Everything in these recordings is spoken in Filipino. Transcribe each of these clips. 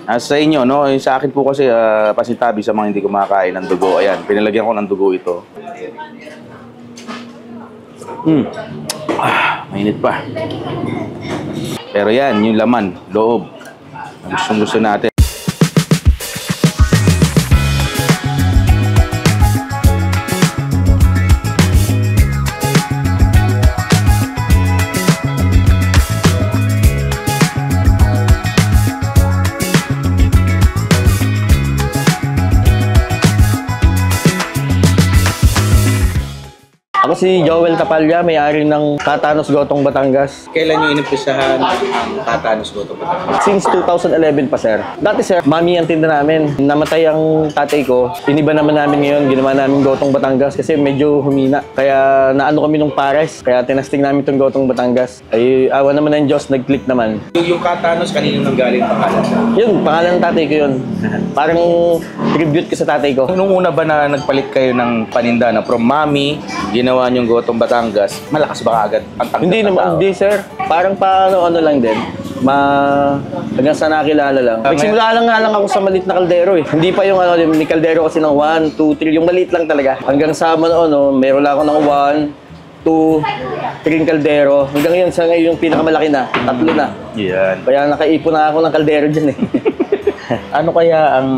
Sa inyo, no? Sa akin po kasi pasintabi sa mga hindi kumakain ng dugo. Ayan, pinalagyan ko ng dugo ito. Mainit pa. Pero yan, yung laman, loob. Gusto natin. Ako si Joel Tapalya, may-ari ng Katanos Gotong Batangas. Kailan nyo inumpisahan ang Katanos Gotong Batangas? Since 2011 pa, sir. Dati, sir, mami ang tinda namin. Namatay ang tatay ko. Iniba naman namin ngayon. Ginawa namin Gotong Batangas kasi medyo humina. Kaya naano kami nung pares. Kaya tinasting namin itong Gotong Batangas. Ay, awa naman ng Diyos, nag-click naman. Yung Katanos, kanino nang galing pangalan? Yun, pangalan ng tatay ko yun. Parang tribute ko sa tatay ko. Nung una ba na nagpalit kayo ng paninda na from mami, ginawa niyong Gotong Batangas, malakas ba agad ang tanggap Hindi naman, hindi, sir. Parang ano lang din. Hanggang sa nakilala lang. Nagsimula lang nga lang ako sa maliit na kaldero eh. Hindi pa yung may kaldero kasi ng 1, 2, 3, yung maliit lang talaga. Hanggang sa meron lang ako ng 1, 2, 3 kaldero. Hanggang yun, sa ngayon yung pinakamalaki na, 3 na. Yan. Kaya nakaipon na ako ng kaldero dyan eh. Ano kaya ang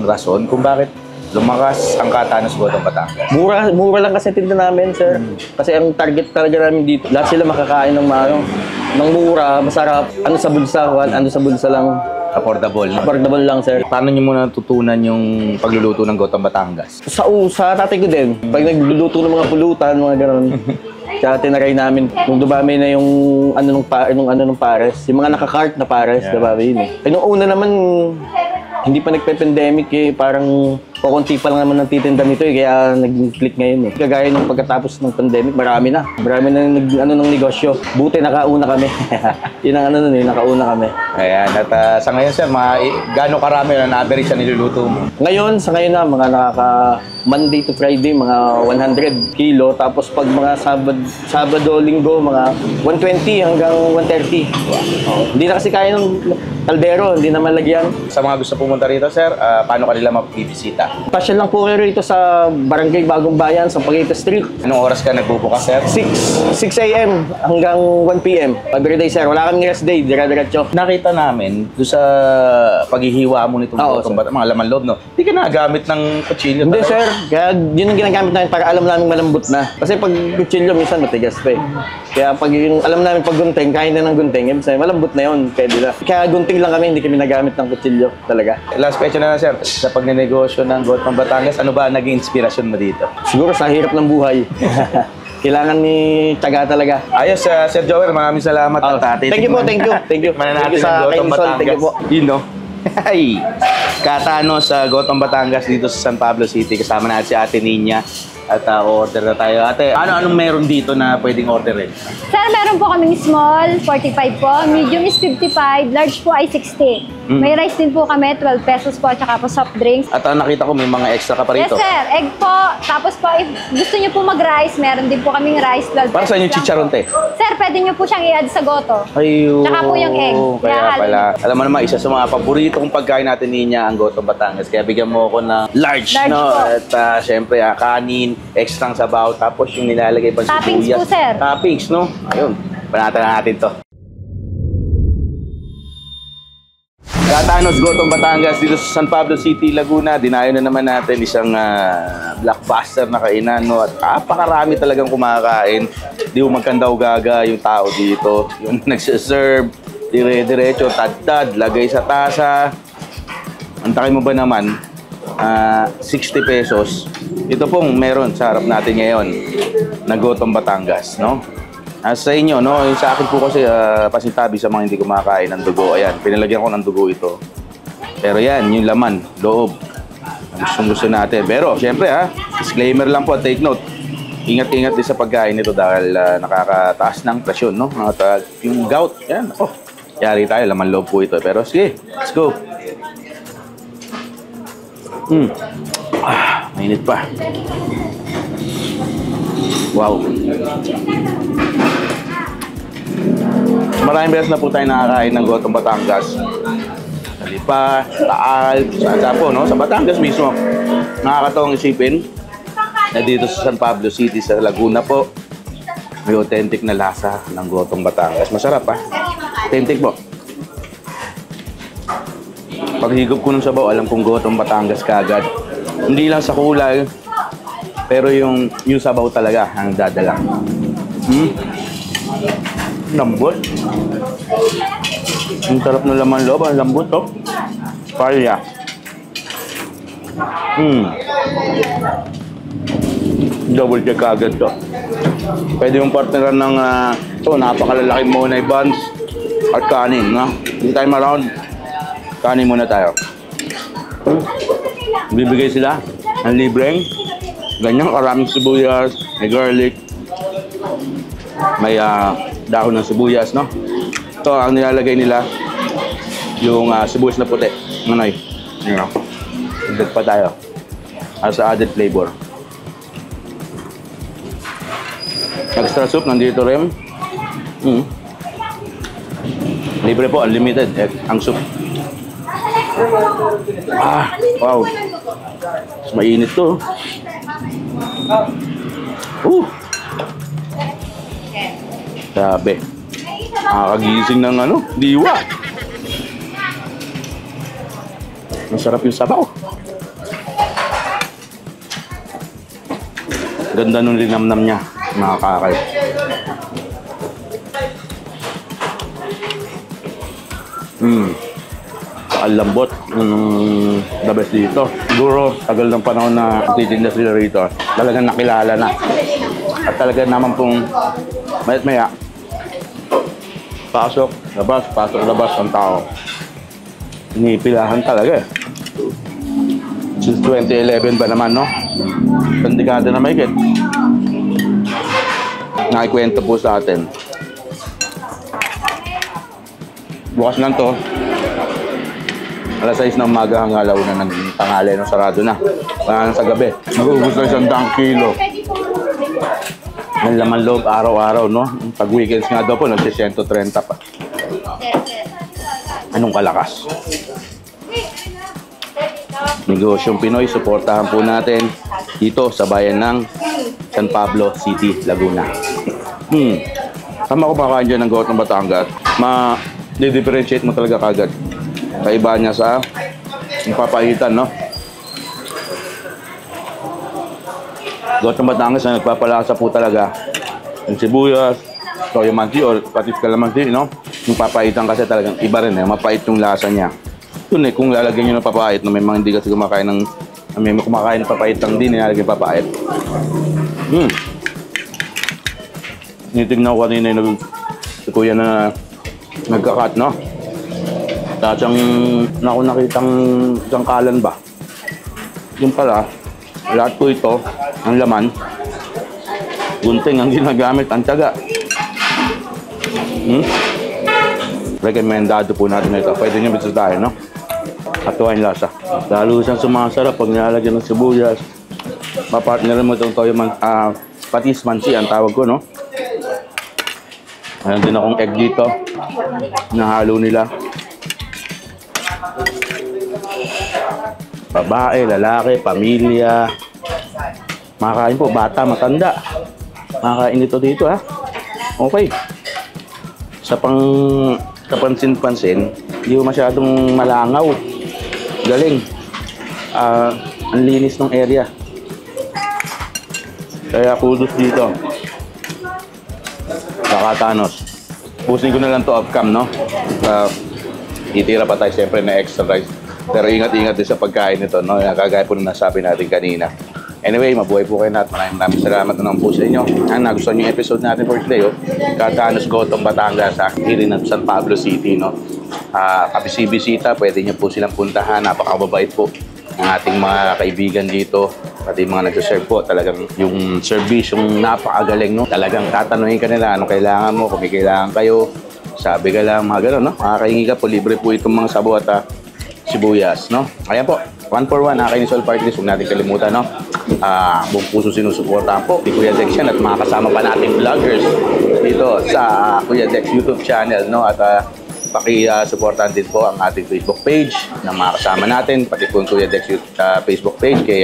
rason kung bakit lumakas ang Katanos Gotong Batangas? Mura lang kasi tinda namin, sir. Kasi ang target talaga namin dito, lahat sila makakain ng mura, masarap. Ano sa bulsa lang. Affordable, no? Affordable lang, sir. Paano niyo muna natutunan yung pagluluto ng Gotong Batangas? Sa tatay ko din, pag nagluluto ng mga pulutan, mga gano'n, kaya tinaray namin. Nung dumami na yung nung pares, yung mga nakakart na pares, dumami yun eh. Nung una naman, hindi pa nagpe-pandemic eh, parang kukunti pa lang naman ng titinda nito eh, kaya nag-click ngayon eh. Kagaya nung pagkatapos ng pandemic, marami na ng negosyo. Buti nakauna kami. Yun ang nakauna kami. Ayan, at sa ngayon sir, gaano karami na average na niluluto mo? Sa ngayon na, mga Monday to Friday, mga 100 kilo. Tapos pag mga Sabado, Linggo, mga 120 hanggang 130. Hindi na kasi kaya ng kaldero, hindi na malagyan. Sa mga gusto pumunta rito sir, paano kanila mapibisita? Pasyal lang po kayo rito sa Barangay Bagong Bayan, sa Paguita Street. Anong oras ka nagbubukas sir? 6 a.m. hanggang 1 p.m. Everyday sir, wala kaming rest day, dire-diretso. Nakita namin doon sa paghihiwa mo nitong Gotong Batangas, mga laman loob, no? Hindi ka nagamit ng kutsilyo. Hindi sir, kaya yun ang ginagamit namin para alam namin malambot na. Kasi pag kutsilyo minsan matigas pa eh. Kaya pag yung alam namin pag gunting, kain na ng gunting, malambot na yun, pwede na. Kaya gunting lang kami, hindi kami nagamit ng kutsilyo talaga. Last question na sir, sa pagnenegosyo ng Gotong Batangas, ano ba naging inspirasyon mo dito? Siguro sa hirap ng buhay. Kailangan ni tiyaga talaga. Ayos, Sir Joel, maraming salamat. Thank you po, thank you. Mananatin sa ng Gotong Batangas. Thank you po. Yun, no? Ay, Katanos sa Gotong Batangas dito sa San Pablo City. Kasama natin si Ate Ninya. At order na tayo. Ate, anong meron dito na pwedeng orderin? Sir, meron po kaming small, 45 po. Medium is 55. Large po ay 60. May rice din po kami, 12 pesos po, at saka po soft drinks. At nakita ko may mga extra ka pa rito. Yes, sir. Egg po. Tapos po, if gusto niyo po mag-rice, meron din po kaming rice, 12 pesos. Para saan yung chicharon, te? Sir, pwede niyo po siyang i-add sa goto. Ayun. Tsaka po yung egg. Kaya pala. Alam mo naman, isa sa mga paborito kong pagkain natin niya ang Gotong Batangas. Kaya bigyan mo ako ng large no? Po. At syempre, kanin, extrang sabaw, tapos yung nilalagay pa sa Toppings po, sir. Toppings, no? Ayun. Panatan na natin to. Katanos Gotong Batangas dito sa San Pablo City, Laguna. Dinayo na naman natin isang blockbuster na kainan, no? At napakarami talagang kumakain. Di mo magkandaw-gaga yung tao dito. Yung nagsiserve, dire-diretso, tad-tad, lagay sa tasa. Antakin mo ba naman? 60 pesos. Ito pong meron sa harap natin ngayon na Gotong Batangas, no? Sa inyo, no? Yung sa akin po kasi pasintabi sa mga hindi kumakain ng dugo. Ayan, pinalagyan ko ng dugo ito. Pero yan, yung laman, loob. Gusto natin. Pero, syempre disclaimer lang po, take note. Ingat-ingat din sa pagkain nito dahil nakakataas ng presyon, no? At yung gout, yan. Yari tayo, laman loob po ito. Pero sige, let's go. Mainit pa. Wow. Maraming beses na po tayo nakakain ng Gotong Batangas. Lipa, Taal, saan po, no? Sa Batangas mismo. Nakakatawang isipin na dito sa San Pablo City, sa Laguna po, may authentic na lasa ng gotong Batangas. Masarap, ha? Authentic po. Paghigop ko ng sabaw, alam kong gotong Batangas kaagad. Hindi lang sa kulay, pero yung sabaw talaga ang dadala. Lambot. Ang sarap ng laman loob. Ang lambot, oh. Palya. Double check agad to. Pwede yung partneran ng napakalalaking monay buns at kanin, no? This time around, kanin muna tayo. Bibigay sila ng libreng ganyang karaming sibuyas, may garlic, may dahon ng sibuyas, no? Ito, ang nilalagay nila, yung sibuyas na puti. Manoy. You know, dagdag pa tayo. As added flavor. Extra soup, nandito rin. Libre po, unlimited. Ang soup. Wow. Mas mainit to. Grabe. Nakakagising ng diwa. Masarap yung sabaw. Ganda nung linamnam niya, mga kakay. Ang lambot ng the best dito. Siguro, tagal ng panahon na titinda sila rito. Talagang nakilala na. At talaga naman pong mayat-maya. Pasok, labas ang tao. Inipilahan talaga eh. Since 2011 ba naman, no? Pandikada na mahigit. Nakikwento po sa atin. Bukas lang to. Alas 6 ng umaga hanggang alauna ng tanghali, no? Sarado na. Wala na sa gabi. Mag-uubos na 100 kilo. Ang laman loob araw-araw, no? Pag weekends nga daw po, nagsi-130 pa. Anong kalakas? Negosyong Pinoy, suportahan po natin dito sa bayan ng San Pablo City, Laguna. Tama ko makain dyan ng gotong Batangas. Ma-differentiate mo talaga kagad. Kaiba niya sa papahitan, no? Gotong Batangas na nagpapalasa po talaga yung sibuyas, toyo mansi o patis calamansi, no? Yung papahitan kasi talagang iba rin, mapait yung lasa niya. Yun kung lalagyan nyo ng papait, no? May mga hindi kasi kumakain ng papait lang din, nilalagyan papait. Nitignan ko kanina yung si kuya na nagkakat, no? Tapos yung nakitang isang kalan ba? Yung pala, lahat po ito, ang laman, gunting ang ginagamit, ang tiyaga. Rekomendado po natin ito. Pwede nyo bisitahin, no? Katuwa yung lasa. Lalo siyang sumasarap pag nilalagyan ng sibuyas. Mapartnerin mo itong toyo patis mansi, ang tawag ko, no? Mayroon din akong egg dito. Nahalo nila. Babae, lalaki, pamilya. Makakain po, bata, matanda. Makakain ito dito, ha? Okay. Sa kapansin-pansin, hindi mo masyadong malangaw. Galing. Ang linis ng area. Kaya kudos dito. Nakatanos. Pusin ko na lang to off-cam, no? Titira pa tayo siyempre na extra rice. Pero ingat-ingat din sa pagkain nito, no? Kagaya po na nasabi natin kanina. Anyway, mabuhay po kayo natin. Maraming salamat na naman po sa inyo. Nagustuhan yung episode natin for today, oh. Katanos Gotong Batangas, Hirin ng San Pablo City, no? Kabisibisita, pwede niyo po silang puntahan. Napakababait po ng ating mga kaibigan dito. Pati mga nagsaserve po, talagang yung service, yung napakagaling, no? Talagang tatanungin ka nila, anong kailangan mo, kung may kailangan kayo. Sabi ka lang, mga gano'n, no? Makakahingi ka po, libre po itong mga sabaw at sibuyas, no? Ayan po, 1 for 1, Kuya Sol Party List, huwag natin kalimutan, no? Buong puso sinusuportahan po ni Kuya Dex yan at mga kasama pa nating vloggers dito sa Kuya Dex YouTube channel, no? At paki-supportan din po ang ating Facebook page ng mga kasama natin, pati po ang Kuya Dex Facebook page kay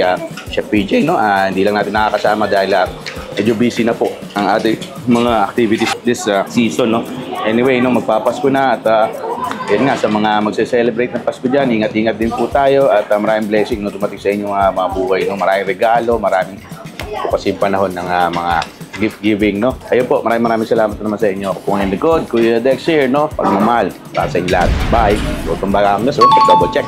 Chef PJ, no? Hindi lang natin nakakasama dahil medyo busy na po ang ating mga activities this season, no? Anyway, no, magpapasko na at yun nga, sa mga magse-celebrate ng Pasko dyan, ingat-ingat din po tayo at maraming blessing no, dumating sa inyong mga buhay, no? Maraming regalo, maraming kasi panahon ng mga gift giving, no? Ayun po, maraming salamat naman sa inyo. Ako po ang likod, Kuya Dex here, no? Pagmamahal para sa inyo lahat. Bye! Welcome back ang double check.